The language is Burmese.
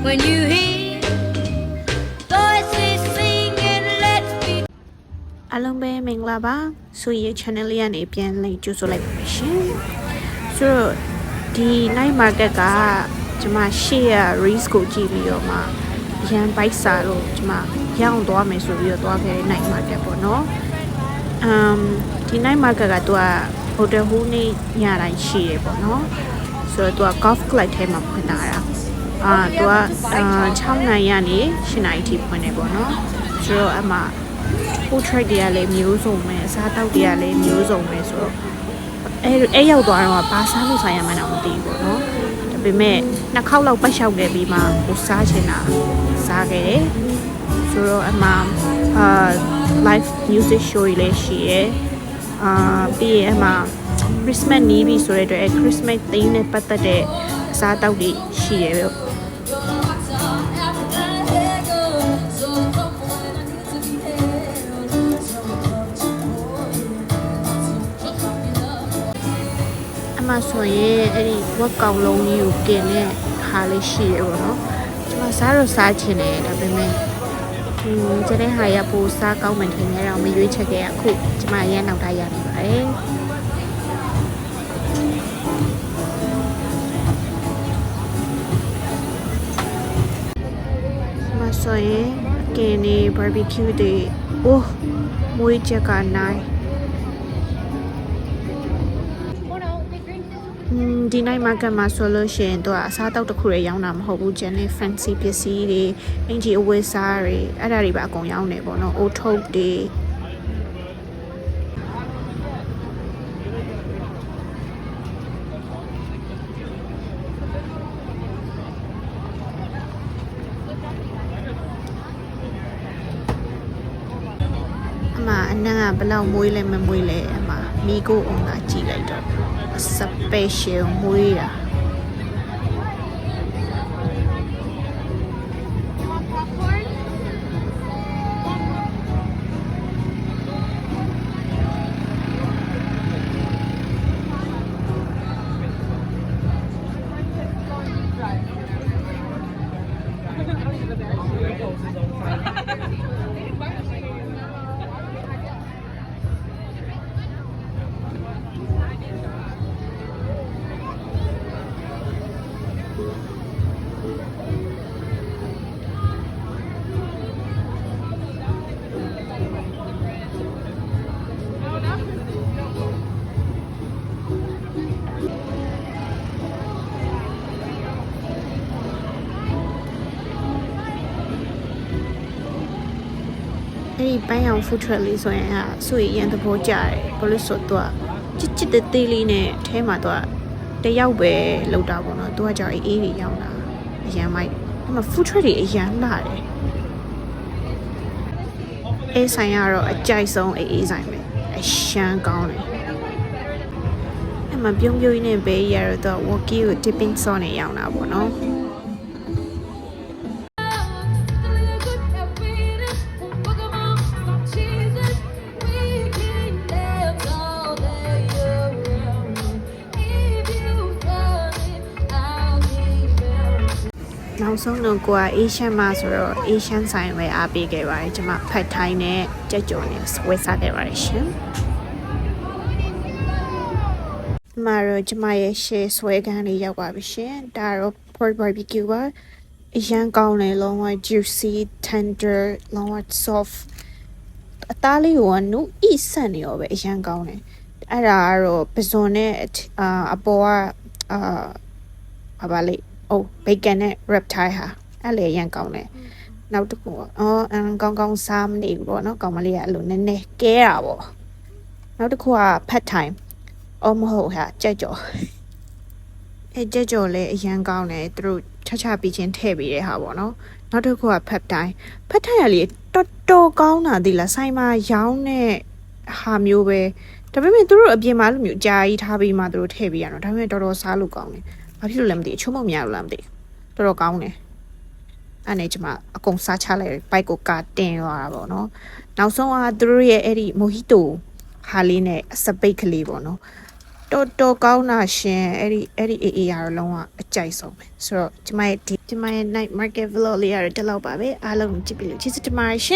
when you hear voices singing let's be အားလုံးပဲမင်္ဂလာပါဆိုရ channel လေးကနေပြန်လည်ကြိုဆိုလိုက်ပါရှင်ဆိုတော့ဒီ night market ကကျွန်မရှေ့ရ reels ကိုကြည့်ပြီးတော့မှရန်ဘိုက်စာတော့ကျွန်မရောင်းသွားမယ်ဆိုပြီးတော့သွားခဲ့တဲ့ night market ပေါ့နော်ဒီ night market ကသူက hotel ဟိုးနေ့ညတိုင်းရှိရပေါ့နော်ဆိုတော့သူက golf club ထဲမှာဖွင့်လာတာသူက6နိုင်ရနေ7နိုင်အထိဖွင့်နေပေါ့နော်ဆိုတော့အမှportrait တွေကလည်းမျိုးစုံပဲအစားတောက်တွေကလည်းမျိုးစုံပဲဆိုတော့အဲ့ရောက်သွားတော့ဘာစားလို့ဆိုင်ရမှန်းတော့မသိဘူးပေါ့နော်ဒါပေမဲ့နှစ်ခေါက်လောက်ပတ်လျှောက်ခဲ့ပြီးမှကိုစားချင်တာစားခဲ့တယ်ဆိုတော့အမှlive music show တွေလည်းရှိရပြီးရင်အမှ Christmas နီးပြီဆိုတဲ့အတွက် Christmas theme နဲ့ပတ်သက်တဲ့အစားတောက်တွေရှိရပဲအမှဆိုရင်အဲ့ဒီဝက်ကောင်လုံးကြီးကိုกินတဲ့ခါလေးရှိရပေါ့နော်ကျွန်မစားတော့စားချင်တယ်ဒါပေမဲ့ကျတဲ့ဟာရပိုစားကောင်းမှန်ထင်ရတော့မရွေးချက်ခဲ့ရအခုကျွန်မရန်နောက်ထားရနေပါတယ်ဆိုရင်ကင်းနေ barbecue တွေအိုးမွေးချက်ကနိုင်ဒီnight market မှာဆိုလို့ရှိရင်တော့အစားတောက်တစ်ခုရရောင်းတာမဟုတ်ဘူးကျန်တဲ့ fancy ပစ္စည်းတွေအင်ဂျီအဝတ်စားတွေအဲ့ဒါတွေပါအကုန်ရောင်းနေပေါ့နော်အိုးထုတ်တွေအနံ့ကဘယ်လောက်မွေးလဲမမွေးလဲအမမီကိုအောင်လာကြည့်လိုက်တော့ special မွေးတာအဲ့ဒီပန်းရောင် food truck လေးဆိုရင်ဆိုရင်ရန်သဘောကျတယ်ဘာလို့ဆိုတော့ချစ်တဲ့သေးလေးနဲ့အဲမှာတော့တယောက်ပဲလောက်တာပေါ့နော်သူကကြောင့်အေးတွေရောင်းတာအရန်မိုက်အဲ့မှာ food truck တွေအရန်လာတယ်အေးဆိုင်ကတော့အကြိုက်ဆုံးအေးဆိုင်ပဲအရှမ်းကောင်းတယ်အဲ့မှာပြုံးပြုံးနဲ့ပဲရတော့ walkie ကို tipping sauce နဲ့ရောင်းတာပေါ့နော်နောက်ဆုံးတော့ကိုကအေးရှမ်းမှာဆိုတော့အေးရှမ်းဆိုင်ပဲအားပေးခဲ့ပါတယ်ကျွန်မဖတ်ထိုင်းနဲ့ကြက်ကြော်နဲ့ဝယ်စားခဲ့ပါတယ်ရှင်မှာတော့ကျွန်မရဲ့ share ဆွဲခန်းလေးရောက်ပါပြီရှင်ဒါတော့ pork barbecue ပါအရန်ကောင်းတယ်လုံးဝ juicy tender လုံးဝ soft အသားလေးကနူးအီဆန်နေရောပဲအရန်ကောင်းတယ်အဲ့ဒါကတော့ပဇွန်နဲ့အပေါ်ကဘာပါလိအိုးဘေကန်နဲ့ reptile ဟာအဲ့လေရန်ကောင်းတယ်နောက်တစ်ခုကောင်းကောင်းစားမနေဘူးပေါ့နော်ကောင်မလေးကအဲ့လိုနည်းနည်းကဲတာပေါ့နောက်တစ်ခုက pad time မဟုတ်ဟာကြက်ကြော်ကြက်ကြော်လည်းအရန်ကောင်းတယ်သူတို့ချပြီးချင်းထည့်ပေးတဲ့ဟာပေါ့နော်နောက်တစ်ခုက pad time ကလေတော်ကောင်းတာဒီလားဆိုင်မှာရောင်းတဲ့ဟာမျိုးပဲဒါပေမဲ့သူတို့အပြင်မှာလိုမျိုးအကြာကြီးထားပြီးမှသူတို့ထည့်ပေးရတော့ဒါပေမဲ့တော်တော်စားလို့ကောင်းတယ်ဘာဖြစ်လို့လဲမသိအချိုးမများလို့လားမသိတော်တော်ကောင်းတယ်အဲ့နဲ့ကျွန်မအကုန်စားချလိုက်ဘိုက်ကိုကာတင်သွားတာပေါ့နော်နောက်ဆုံးကသူတို့ရဲ့အဲ့ဒီမိုဟီတိုဟာလေးနဲ့စပိတ်ကလေးပေါ့နော် တော်ကောင်းတာရှင်အဲ့ဒီအေးရတော့လုံးဝအကြိုက်ဆုံးပဲဆိုတော့ကျမရဲ့ night market vlog လေးရတော့ဒီလောက်ပါပဲအားလုံးကြည့်ပြီးလို့ကျေးဇူးတင်ပါတယ်ရှင်